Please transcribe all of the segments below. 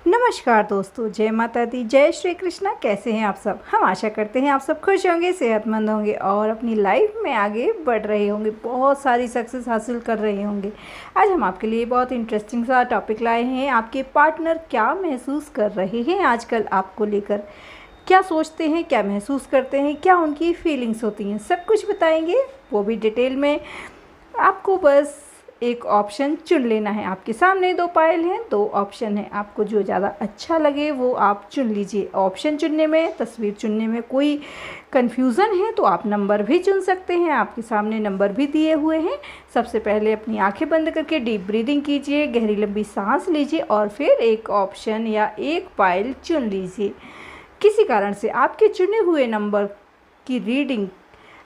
नमस्कार दोस्तों, जय माता दी, जय श्री कृष्णा। कैसे हैं आप सब? हम आशा करते हैं आप सब खुश होंगे, सेहतमंद होंगे और अपनी लाइफ में आगे बढ़ रहे होंगे, बहुत सारी सक्सेस हासिल कर रहे होंगे। आज हम आपके लिए बहुत इंटरेस्टिंग सा टॉपिक लाए हैं। आपके पार्टनर क्या महसूस कर रहे हैं आजकल आपको लेकर, क्या सोचते हैं, क्या महसूस करते हैं, क्या उनकी फीलिंग्स होती हैं, सब कुछ बताएंगे, वो भी डिटेल में। आपको बस एक ऑप्शन चुन लेना है। आपके सामने दो पायल हैं, दो ऑप्शन है, आपको जो ज़्यादा अच्छा लगे वो आप चुन लीजिए। ऑप्शन चुनने में, तस्वीर चुनने में कोई कन्फ्यूज़न है तो आप नंबर भी चुन सकते हैं। आपके सामने नंबर भी दिए हुए हैं। सबसे पहले अपनी आंखें बंद करके डीप ब्रीदिंग कीजिए, गहरी लंबी सांस लीजिए और फिर एक ऑप्शन या एक पायल चुन लीजिए। किसी कारण से आपके चुने हुए नंबर की रीडिंग,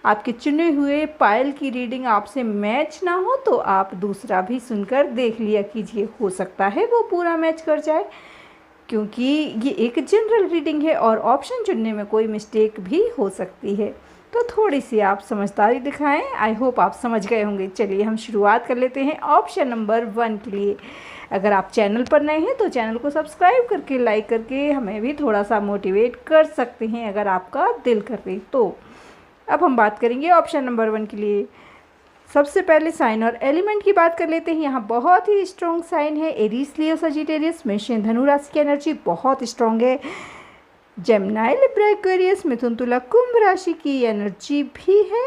आपके चुने हुए पायल की रीडिंग आपसे मैच ना हो तो आप दूसरा भी सुनकर देख लिया कीजिए। हो सकता है वो पूरा मैच कर जाए, क्योंकि ये एक जनरल रीडिंग है और ऑप्शन चुनने में कोई मिस्टेक भी हो सकती है। तो थोड़ी सी आप समझदारी दिखाएं। आई होप आप समझ गए होंगे। चलिए हम शुरुआत कर लेते हैं ऑप्शन नंबर 1 के लिए। अगर आप चैनल पर नए हैं तो चैनल को सब्सक्राइब करके, लाइक करके हमें भी थोड़ा सा मोटिवेट कर सकते हैं अगर आपका दिल करे तो। अब हम बात करेंगे ऑप्शन नंबर 1 के लिए। सबसे पहले साइन और एलिमेंट की बात कर लेते हैं। यहाँ बहुत ही स्ट्रॉन्ग साइन है एरीज, लियो, सजिटेरियस, मेषन, धनु राशि की एनर्जी बहुत स्ट्रॉन्ग है। जेमिनी, लिब्रा, एक्वेरियस, मिथुन, तुला, कुंभ राशि की एनर्जी भी है।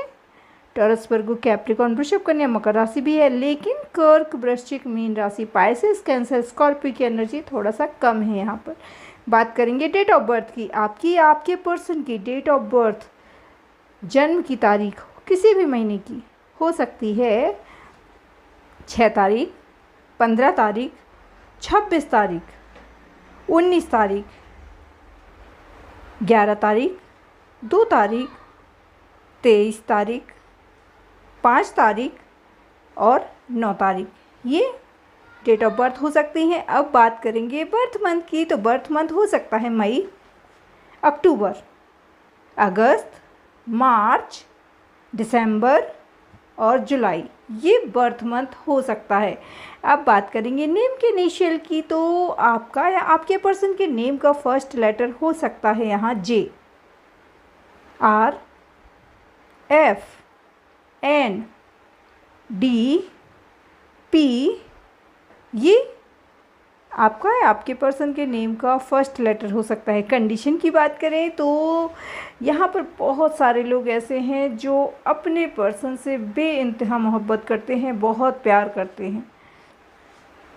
टॉरस, वर्गो, कैप्रिकॉर्न, वृषभ, कन्या, मकर राशि भी है। लेकिन कर्क, वृश्चिक, मीन राशि, पाइसेस, कैंसर, स्कॉर्पियो की एनर्जी थोड़ा सा कम है। यहाँ पर बात करेंगे डेट ऑफ बर्थ की। आपके पर्सन की डेट ऑफ बर्थ, जन्म की तारीख किसी भी महीने की हो सकती है। 6 तारीख, 15 तारीख, 26 तारीख, 19 तारीख, 11 तारीख, 2 तारीख, 23 तारीख, 5 तारीख और 9 तारीख, ये डेट ऑफ बर्थ हो सकती हैं। अब बात करेंगे बर्थ मंथ की। तो बर्थ मंथ हो सकता है मई, अक्टूबर, अगस्त, मार्च, दिसंबर और जुलाई, ये बर्थ मंथ हो सकता है। अब बात करेंगे नेम के इनिशियल की। तो आपका या आपके पर्सन के नेम का फर्स्ट लेटर हो सकता है यहाँ J, R, F, N, D, P, ये आपका या आपके पर्सन के नेम का फर्स्ट लेटर हो सकता है। कंडीशन की बात करें तो यहाँ पर बहुत सारे लोग ऐसे हैं जो अपने पर्सन से बेइंतहा मोहब्बत करते हैं, बहुत प्यार करते हैं,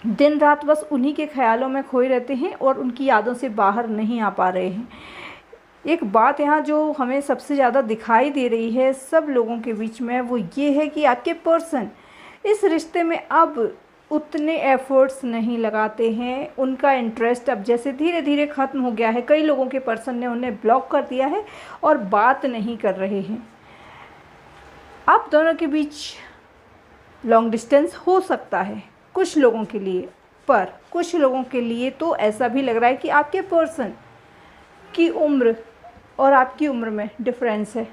दिन रात बस उन्हीं के ख्यालों में खोए रहते हैं और उनकी यादों से बाहर नहीं आ पा रहे हैं। एक बात यहाँ जो हमें सबसे ज़्यादा दिखाई दे रही है सब लोगों के बीच में, वो ये है कि आपके पर्सन इस रिश्ते में अब उतने एफर्ट्स नहीं लगाते हैं। उनका इंटरेस्ट अब जैसे धीरे धीरे ख़त्म हो गया है। कई लोगों के पर्सन ने उन्हें ब्लॉक कर दिया है और बात नहीं कर रहे हैं। आप दोनों के बीच लॉन्ग डिस्टेंस हो सकता है कुछ लोगों के लिए, पर कुछ लोगों के लिए तो ऐसा भी लग रहा है कि आपके पर्सन की उम्र और आपकी उम्र में डिफरेंस है,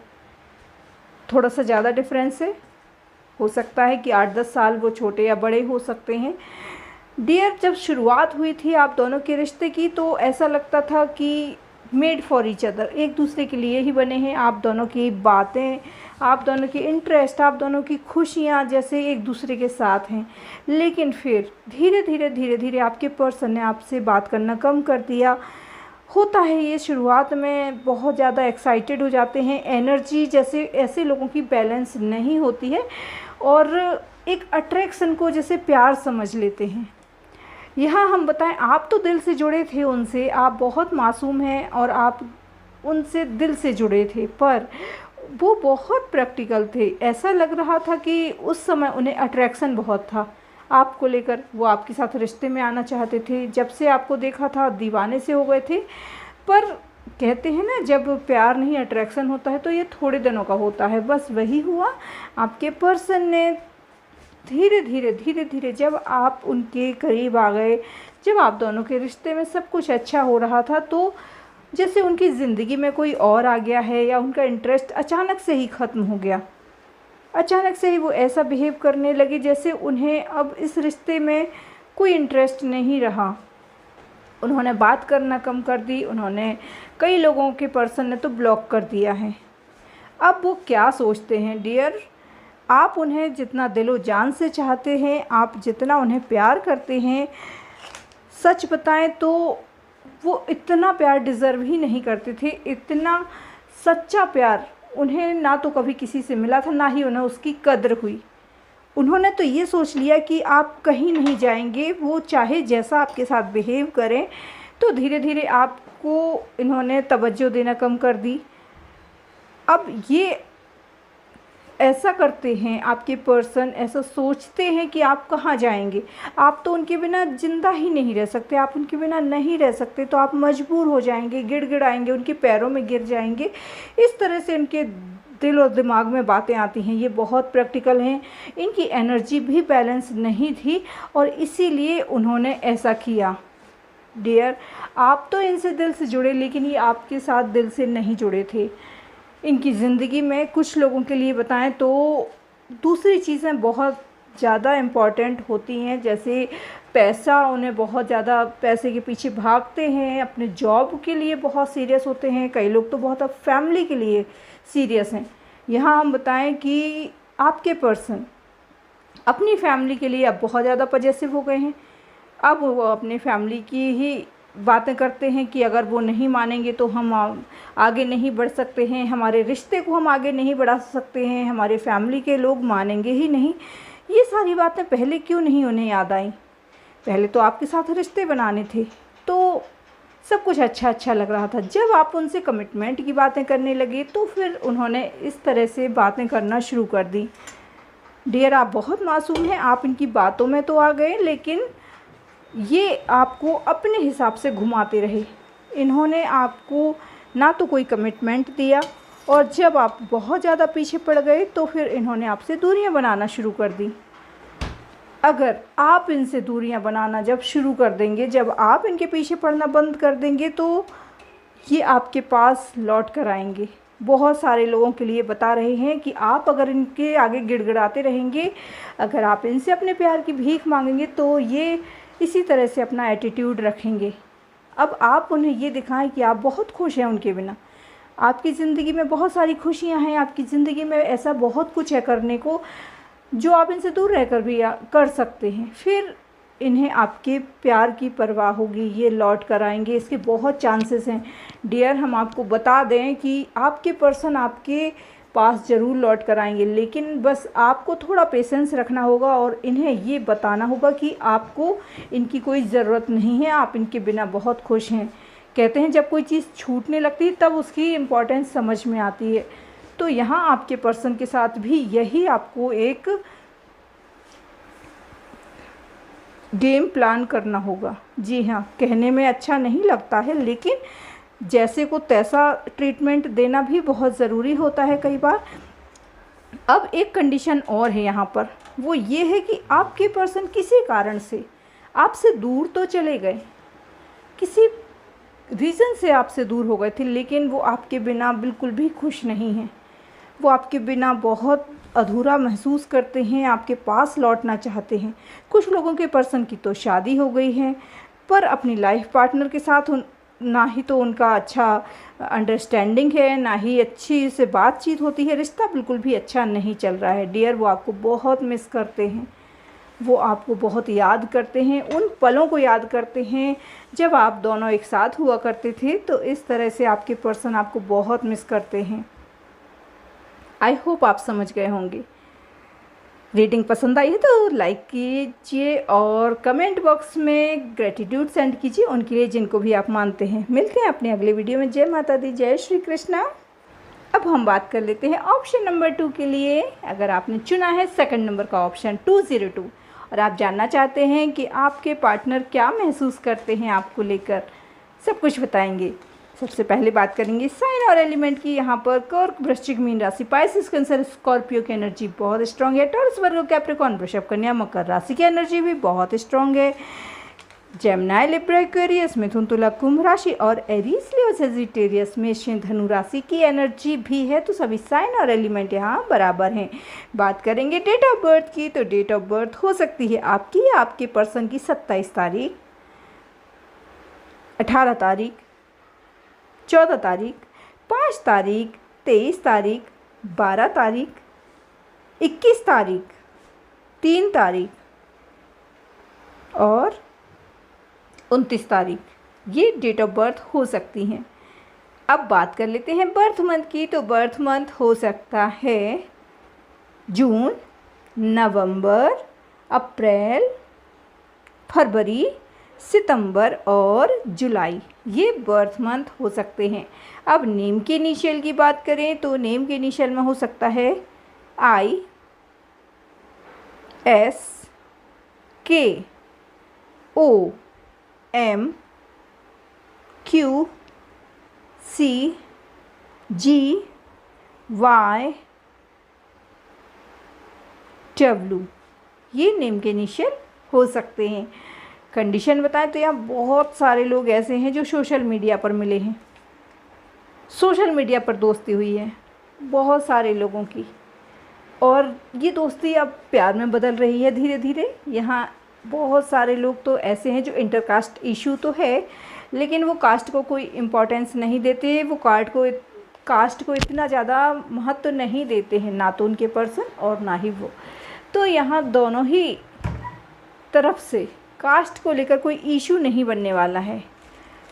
थोड़ा सा ज़्यादा डिफरेंस है। हो सकता है कि 8-10 साल वो छोटे या बड़े हो सकते हैं। डियर, जब शुरुआत हुई थी आप दोनों के रिश्ते की तो ऐसा लगता था कि मेड फॉर ईच अदर, एक दूसरे के लिए ही बने हैं। आप दोनों की बातें, आप दोनों की इंटरेस्ट, आप दोनों की खुशियाँ जैसे एक दूसरे के साथ हैं। लेकिन फिर धीरे धीरे आपके पर्सन ने आपसे बात करना कम कर दिया। होता है ये, शुरुआत में बहुत ज़्यादा एक्साइटेड हो जाते हैं, एनर्जी जैसे ऐसे लोगों की बैलेंस नहीं होती है और एक अट्रैक्शन को जैसे प्यार समझ लेते हैं। यहाँ हम बताएं, आप तो दिल से जुड़े थे उनसे, आप बहुत मासूम हैं और आप उनसे दिल से जुड़े थे, पर वो बहुत प्रैक्टिकल थे। ऐसा लग रहा था कि उस समय उन्हें अट्रैक्शन बहुत था आपको लेकर, वो आपके साथ रिश्ते में आना चाहते थे। जब से आपको देखा था दीवाने से हो गए थे। पर कहते हैं ना, जब प्यार नहीं अट्रैक्शन होता है तो ये थोड़े दिनों का होता है, बस वही हुआ। आपके पर्सन ने धीरे धीरे जब आप उनके करीब आ गए, जब आप दोनों के रिश्ते में सब कुछ अच्छा हो रहा था, तो जैसे उनकी ज़िंदगी में कोई और आ गया है या उनका इंटरेस्ट अचानक से ही ख़त्म हो गया। अचानक से ही वो ऐसा बिहेव करने लगे जैसे उन्हें अब इस रिश्ते में कोई इंटरेस्ट नहीं रहा। उन्होंने बात करना कम कर दी, उन्होंने कई लोगों के पर्सन ने तो ब्लॉक कर दिया है। अब वो क्या सोचते हैं डियर, आप उन्हें जितना दिलो जान से चाहते हैं, आप जितना उन्हें प्यार करते हैं, सच बताएं तो वो इतना प्यार डिज़र्व ही नहीं करते थे। इतना सच्चा प्यार उन्हें ना तो कभी किसी से मिला था, ना ही उन्हें उसकी कद्र हुई। उन्होंने तो ये सोच लिया कि आप कहीं नहीं जाएंगे, वो चाहे जैसा आपके साथ बिहेव करें। तो धीरे धीरे आपको इन्होंने तवज्जो देना कम कर दी। अब ये ऐसा करते हैं, आपके पर्सन ऐसा सोचते हैं कि आप कहाँ जाएंगे, आप तो उनके बिना ज़िंदा ही नहीं रह सकते, आप उनके बिना नहीं रह सकते, तो आप मजबूर हो जाएंगे, गिड़गिड़ाएंगे, उनके पैरों में गिर जाएंगे। इस तरह से उनके दिल और दिमाग में बातें आती हैं। ये बहुत प्रैक्टिकल हैं, इनकी एनर्जी भी बैलेंस नहीं थी और इसीलिए उन्होंने ऐसा किया। डियर, आप तो इनसे दिल से जुड़े, लेकिन ये आपके साथ दिल से नहीं जुड़े थे। इनकी ज़िंदगी में कुछ लोगों के लिए बताएं तो दूसरी चीज़ें बहुत ज़्यादा इम्पॉर्टेंट होती हैं, जैसे पैसा। उन्हें बहुत ज़्यादा पैसे के पीछे भागते हैं, अपने जॉब के लिए बहुत सीरियस होते हैं। कई लोग तो बहुत अब फैमिली के लिए सीरियस हैं। यहाँ हम बताएं कि आपके पर्सन अपनी फैमिली के लिए अब बहुत ज़्यादा पॉजेसिव हो गए हैं। अब वो अपनी फैमिली की ही बातें करते हैं कि अगर वो नहीं मानेंगे तो हम आगे नहीं बढ़ सकते हैं, हमारे रिश्ते को हम आगे नहीं बढ़ा सकते हैं, हमारे फैमिली के लोग मानेंगे ही नहीं। ये सारी बातें पहले क्यों नहीं उन्हें याद आई? पहले तो आपके साथ रिश्ते बनाने थे तो सब कुछ अच्छा अच्छा लग रहा था। जब आप उनसे कमिटमेंट की बातें करने लगे तो फिर उन्होंने इस तरह से बातें करना शुरू कर दी। डियर, आप बहुत मासूम हैं, आप इनकी बातों में तो आ गए, लेकिन ये आपको अपने हिसाब से घुमाते रहे। इन्होंने आपको ना तो कोई कमिटमेंट दिया, और जब आप बहुत ज़्यादा पीछे पड़ गए तो फिर इन्होंने आपसे दूरियां बनाना शुरू कर दी। अगर आप इनसे दूरियां बनाना जब शुरू कर देंगे, जब आप इनके पीछे पड़ना बंद कर देंगे, तो ये आपके पास लौट कर आएंगे। बहुत सारे लोगों के लिए बता रहे हैं कि आप अगर इनके आगे गिड़गिड़ाते रहेंगे, अगर आप इनसे अपने प्यार की भीख मांगेंगे, तो ये इसी तरह से अपना एटीट्यूड रखेंगे। अब आप उन्हें ये दिखाएं कि आप बहुत खुश हैं उनके बिना। आपकी ज़िंदगी में बहुत सारी खुशियां हैं, आपकी ज़िंदगी में ऐसा बहुत कुछ है करने को जो आप इनसे दूर रहकर भी कर सकते हैं। फिर इन्हें आपके प्यार की परवाह होगी, ये लौट कर आएंगे, इसके बहुत चांसेस हैं। डियर, हम आपको बता दें कि आपके पर्सन आपके पास ज़रूर लौट कर आएंगे, लेकिन बस आपको थोड़ा पेशेंस रखना होगा और इन्हें ये बताना होगा कि आपको इनकी कोई ज़रूरत नहीं है, आप इनके बिना बहुत खुश हैं। कहते हैं जब कोई चीज़ छूटने लगती है तब उसकी इम्पोर्टेंस समझ में आती है। तो यहाँ आपके पर्सन के साथ भी यही आपको एक गेम प्लान करना होगा। जी हाँ, कहने में अच्छा नहीं लगता है, लेकिन जैसे को तैसा ट्रीटमेंट देना भी बहुत ज़रूरी होता है कई बार। अब एक कंडीशन और है यहाँ पर, वो ये है कि आपके पर्सन किसी कारण से आपसे दूर तो चले गए, किसी रीज़न से आपसे दूर हो गए थे, लेकिन वो आपके बिना बिल्कुल भी खुश नहीं हैं। वो आपके बिना बहुत अधूरा महसूस करते हैं, आपके पास लौटना चाहते हैं। कुछ लोगों के पर्सन की तो शादी हो गई है, पर अपनी लाइफ पार्टनर के साथ ना ही तो उनका अच्छा अंडरस्टैंडिंग है, ना ही अच्छी से बातचीत होती है, रिश्ता बिल्कुल भी अच्छा नहीं चल रहा है। डियर, वो आपको बहुत मिस करते हैं, वो आपको बहुत याद करते हैं, उन पलों को याद करते हैं जब आप दोनों एक साथ हुआ करते थे। तो इस तरह से आपके पर्सन आपको बहुत मिस करते हैं। आई होप आप समझ गए होंगे। रीडिंग पसंद आई है तो लाइक कीजिए और कमेंट बॉक्स में ग्रेटिट्यूड सेंड कीजिए उनके लिए जिनको भी आप मानते हैं। मिलते हैं अपने अगले वीडियो में। जय माता दी, जय श्री कृष्णा। अब हम बात कर लेते हैं ऑप्शन नंबर 2 के लिए। अगर आपने चुना है सेकंड नंबर का ऑप्शन 202 और आप जानना चाहते हैं कि आपके पार्टनर क्या महसूस करते हैं आपको लेकर, सब कुछ बताएंगे। सबसे पहले बात करेंगे साइन और एलिमेंट की। यहाँ पर कर्क, वृश्चिक, मीन राशि, पाइसिस, कैंसर, स्कॉर्पियो की एनर्जी बहुत स्ट्रांग है। टॉरस, वर्गो, कैप्रिकॉर्न, वृषभ, कन्या, मकर राशि की एनर्जी भी बहुत स्ट्रांग है। जेमिनी, लिब्रा, एक्वेरियस, मिथुन, तुला, कुंभ राशि और एरीज, लियो, सेजिटेरियस, मेष, धनु राशि की एनर्जी भी है। तो सभी साइन और एलिमेंट यहाँ बराबर हैं। बात करेंगे डेट ऑफ बर्थ की, तो डेट ऑफ बर्थ हो सकती है आपकी या आपके पर्सन की 27 तारीख 18 तारीख, 14 तारीख, 5 तारीख, 23 तारीख, 12 तारीख, 21 तारीख, 3 तारीख और 29 तारीख, ये डेट ऑफ बर्थ हो सकती हैं। अब बात कर लेते हैं बर्थ मंथ की। तो बर्थ मंथ हो सकता है जून, नवंबर, अप्रैल, फरवरी, सितंबर और जुलाई, ये बर्थ मंथ हो सकते हैं। अब नेम के इनिशियल की बात करें तो नेम के इनिशियल में हो सकता है आई, एस, के, ओ, एम, क्यू, सी, जी, वाई, डब्ल्यू, ये नेम के इनिशियल हो सकते हैं। कंडीशन बताएं तो यहाँ बहुत सारे लोग ऐसे हैं जो सोशल मीडिया पर मिले हैं, सोशल मीडिया पर दोस्ती हुई है बहुत सारे लोगों की, और ये दोस्ती अब प्यार में बदल रही है धीरे धीरे। यहाँ बहुत सारे लोग तो ऐसे हैं जो इंटरकास्ट इशू तो है, लेकिन वो कास्ट को कोई इम्पोर्टेंस नहीं देते, वो कास्ट को इतना ज़्यादा महत्व नहीं देते हैं, ना तो उनके पर्सन और ना ही वो। तो यहाँ दोनों ही तरफ से कास्ट को लेकर कोई इशू नहीं बनने वाला है।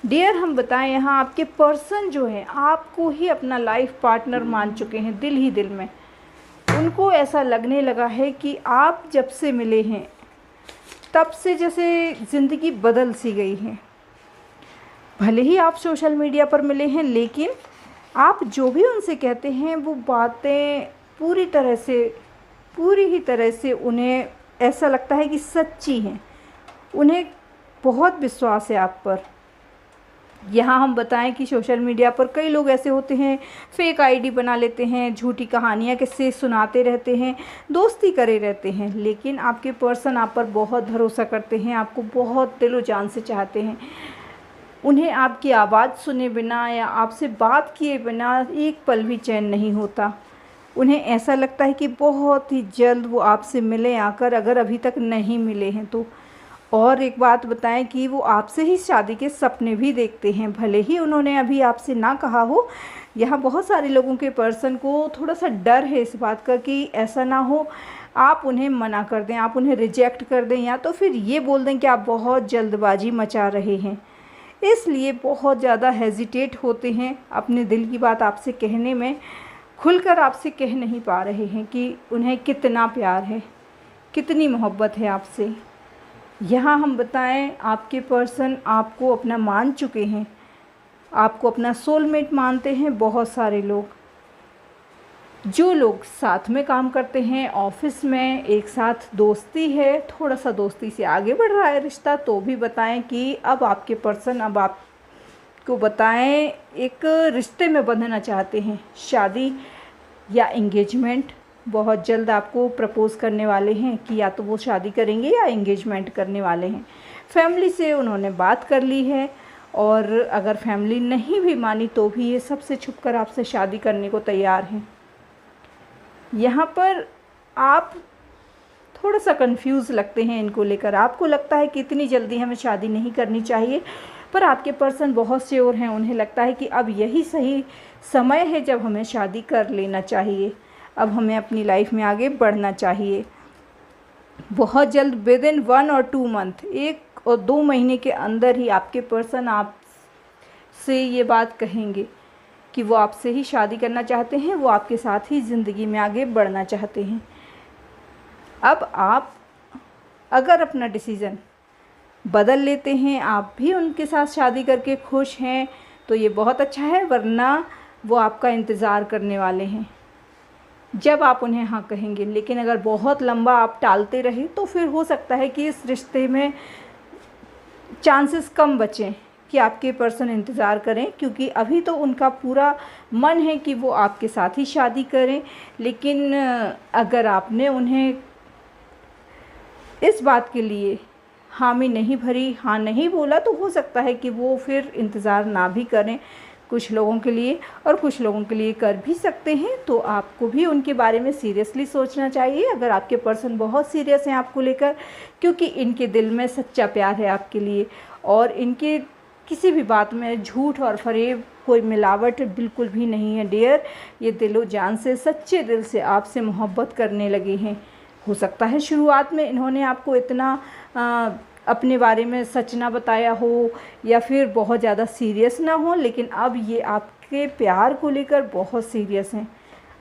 डियर, हम बताएं यहाँ आपके पर्सन जो है आपको ही अपना लाइफ पार्टनर मान चुके हैं दिल ही दिल में। उनको ऐसा लगने लगा है कि आप जब से मिले हैं तब से जैसे ज़िंदगी बदल सी गई है। भले ही आप सोशल मीडिया पर मिले हैं, लेकिन आप जो भी उनसे कहते हैं वो बातें पूरी ही तरह से उन्हें ऐसा लगता है कि सच्ची हैं। उन्हें बहुत विश्वास है आप पर। यहाँ हम बताएं कि सोशल मीडिया पर कई लोग ऐसे होते हैं, फेक आईडी बना लेते हैं, झूठी कहानियाँ किस्से सुनाते रहते हैं, दोस्ती करे रहते हैं, लेकिन आपके पर्सन आप पर बहुत भरोसा करते हैं, आपको बहुत दिलो जान से चाहते हैं। उन्हें आपकी आवाज़ सुने बिना या आपसे बात किए बिना एक पल भी चैन नहीं होता। उन्हें ऐसा लगता है कि बहुत ही जल्द वो आपसे मिले आकर, अगर अभी तक नहीं मिले हैं तो। और एक बात बताएं कि वो आपसे ही शादी के सपने भी देखते हैं, भले ही उन्होंने अभी आपसे ना कहा हो। यहाँ बहुत सारे लोगों के पर्सन को थोड़ा सा डर है इस बात का कि ऐसा ना हो आप उन्हें मना कर दें, आप उन्हें रिजेक्ट कर दें, या तो फिर ये बोल दें कि आप बहुत जल्दबाजी मचा रहे हैं। इसलिए बहुत ज़्यादा हेजिटेट होते हैं, अपने दिल की बात आपसे कहने में खुलकर आपसे कह नहीं पा रहे हैं कि उन्हें कितना प्यार है, कितनी मोहब्बत है आपसे। यहाँ हम बताएं आपके पर्सन आपको अपना मान चुके हैं, आपको अपना सोलमेट मानते हैं। बहुत सारे लोग, जो लोग साथ में काम करते हैं, ऑफिस में एक साथ दोस्ती है, थोड़ा सा दोस्ती से आगे बढ़ रहा है रिश्ता, तो भी बताएं कि अब आपके पर्सन अब आपको बताएं एक रिश्ते में बंधना चाहते हैं। शादी या एंगेजमेंट बहुत जल्द आपको प्रपोज़ करने वाले हैं कि या तो वो शादी करेंगे या एंगेजमेंट करने वाले हैं। फैमिली से उन्होंने बात कर ली है, और अगर फैमिली नहीं भी मानी तो भी ये सबसे छुपकर आपसे शादी करने को तैयार हैं। यहाँ पर आप थोड़ा सा कंफ्यूज लगते हैं इनको लेकर। आपको लगता है कि इतनी जल्दी हमें शादी नहीं करनी चाहिए, पर आपके पर्सन बहुत श्योर हैं। उन्हें लगता है कि अब यही सही समय है जब हमें शादी कर लेना चाहिए, अब हमें अपनी लाइफ में आगे बढ़ना चाहिए। बहुत जल्द, विद इन 1 और 2 मंथ, 1 और 2 महीने के अंदर ही आपके पर्सन आपसे ये बात कहेंगे कि वो आपसे ही शादी करना चाहते हैं, वो आपके साथ ही ज़िंदगी में आगे बढ़ना चाहते हैं। अब आप अगर अपना डिसीज़न बदल लेते हैं, आप भी उनके साथ शादी करके खुश हैं, तो ये बहुत अच्छा है, वरना वो आपका इंतज़ार करने वाले हैं जब आप उन्हें हाँ कहेंगे। लेकिन अगर बहुत लंबा आप टालते रहे तो फिर हो सकता है कि इस रिश्ते में चांसेस कम बचें कि आपके पर्सन इंतज़ार करें, क्योंकि अभी तो उनका पूरा मन है कि वो आपके साथ ही शादी करें। लेकिन अगर आपने उन्हें इस बात के लिए हामी नहीं भरी, हाँ नहीं बोला, तो हो सकता है कि वो फिर इंतज़ार ना भी करें कुछ लोगों के लिए, और कुछ लोगों के लिए कर भी सकते हैं। तो आपको भी उनके बारे में सीरियसली सोचना चाहिए अगर आपके पर्सन बहुत सीरियस हैं आपको लेकर, क्योंकि इनके दिल में सच्चा प्यार है आपके लिए, और इनके किसी भी बात में झूठ और फरेब, कोई मिलावट बिल्कुल भी नहीं है डियर। ये दिलो जान से, सच्चे दिल से आपसे मोहब्बत करने लगे हैं। हो सकता है शुरुआत में इन्होंने आपको इतना अपने बारे में सच ना बताया हो या फिर बहुत ज़्यादा सीरियस ना हो, लेकिन अब ये आपके प्यार को लेकर बहुत सीरियस हैं,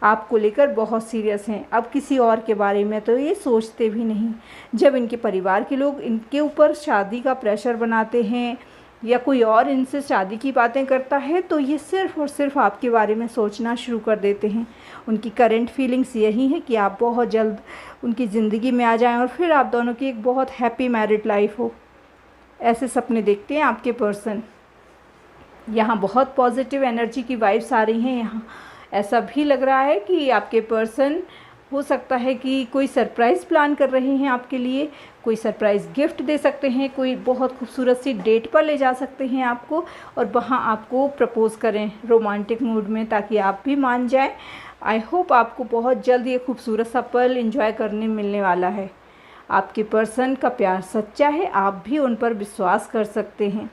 आपको लेकर बहुत सीरियस हैं। अब किसी और के बारे में तो ये सोचते भी नहीं। जब इनके परिवार के लोग इनके ऊपर शादी का प्रेशर बनाते हैं या कोई और इनसे शादी की बातें करता है तो ये सिर्फ़ और सिर्फ आपके बारे में सोचना शुरू कर देते हैं। उनकी करंट फीलिंग्स यही है कि आप बहुत जल्द उनकी ज़िंदगी में आ जाएं और फिर आप दोनों की एक बहुत हैप्पी मैरिड लाइफ हो। ऐसे सपने देखते हैं आपके पर्सन। यहाँ बहुत पॉजिटिव एनर्जी की वाइब्स आ रही हैं। यहाँ ऐसा भी लग रहा है कि आपके पर्सन हो सकता है कि कोई सरप्राइज़ प्लान कर रहे हैं आपके लिए, कोई सरप्राइज़ गिफ्ट दे सकते हैं, कोई बहुत खूबसूरत सी डेट पर ले जा सकते हैं आपको और वहाँ आपको प्रपोज़ करें रोमांटिक मूड में, ताकि आप भी मान जाएं। आई होप आपको बहुत जल्द ये खूबसूरत सा पल एंजॉय करने मिलने वाला है। आपके पर्सन का प्यार सच्चा है, आप भी उन पर विश्वास कर सकते हैं।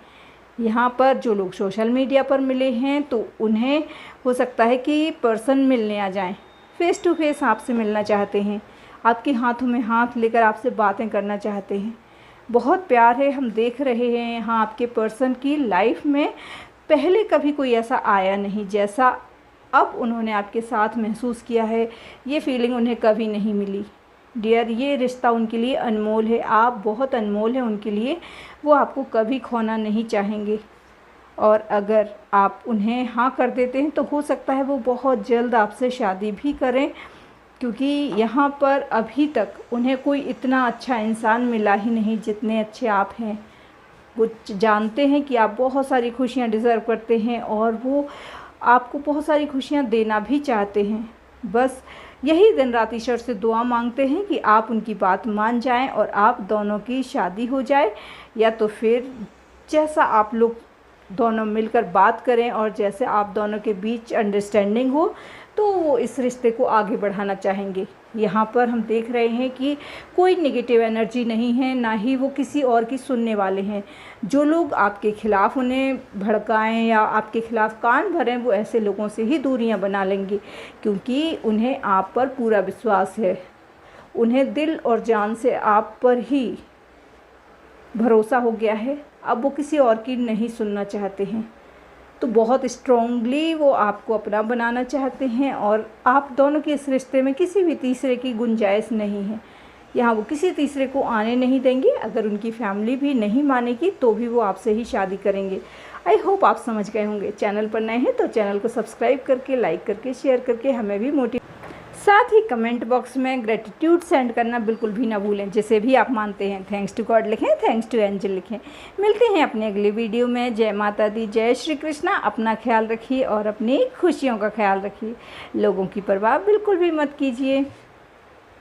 यहाँ पर जो लोग सोशल मीडिया पर मिले हैं तो उन्हें हो सकता है कि पर्सन मिलने आ जाएं, फ़ेस टू फेस आपसे मिलना चाहते हैं, आपके हाथों में हाथ लेकर आपसे बातें करना चाहते हैं। बहुत प्यार है, हम देख रहे हैं यहाँ आपके पर्सन की लाइफ में पहले कभी कोई ऐसा आया नहीं जैसा अब उन्होंने आपके साथ महसूस किया है। ये फीलिंग उन्हें कभी नहीं मिली डियर। ये रिश्ता उनके लिए अनमोल है, आप बहुत अनमोल हैं उनके लिए, वो आपको कभी खोना नहीं चाहेंगे। और अगर आप उन्हें हाँ कर देते हैं तो हो सकता है वो बहुत जल्द आपसे शादी भी करें, क्योंकि यहाँ पर अभी तक उन्हें कोई इतना अच्छा इंसान मिला ही नहीं जितने अच्छे आप हैं। वो जानते हैं कि आप बहुत सारी खुशियाँ डिज़र्व करते हैं और वो आपको बहुत सारी खुशियाँ देना भी चाहते हैं। बस यही दिन रात ईश्वर से दुआ मांगते हैं कि आप उनकी बात मान जाएं और आप दोनों की शादी हो जाए, या तो फिर जैसा आप लोग दोनों मिलकर बात करें और जैसे आप दोनों के बीच अंडरस्टैंडिंग हो तो वो इस रिश्ते को आगे बढ़ाना चाहेंगे। यहाँ पर हम देख रहे हैं कि कोई नेगेटिव एनर्जी नहीं है, ना ही वो किसी और की सुनने वाले हैं। जो लोग आपके ख़िलाफ़ उन्हें भड़काएं या आपके ख़िलाफ़ कान भरें वो ऐसे लोगों से ही दूरियां बना लेंगे, क्योंकि उन्हें आप पर पूरा विश्वास है। उन्हें दिल और जान से आप पर ही भरोसा हो गया है, अब वो किसी और की नहीं सुनना चाहते हैं। तो बहुत स्ट्रॉन्गली वो आपको अपना बनाना चाहते हैं और आप दोनों के इस रिश्ते में किसी भी तीसरे की गुंजाइश नहीं है। यहाँ वो किसी तीसरे को आने नहीं देंगे। अगर उनकी फैमिली भी नहीं मानेगी तो भी वो आपसे ही शादी करेंगे। आई होप आप समझ गए होंगे। चैनल पर नए हैं तो चैनल को सब्सक्राइब करके, लाइक करके, शेयर करके हमें भी मोटिवेट, साथ ही कमेंट बॉक्स में ग्रेटिट्यूड सेंड करना बिल्कुल भी ना भूलें। जिसे भी आप मानते हैं, थैंक्स टू गॉड लिखें, थैंक्स टू एंजल लिखें। मिलते हैं अपने अगले वीडियो में। जय माता दी, जय श्री कृष्णा। अपना ख्याल रखिए और अपनी खुशियों का ख्याल रखिए। लोगों की परवाह बिल्कुल भी मत कीजिए।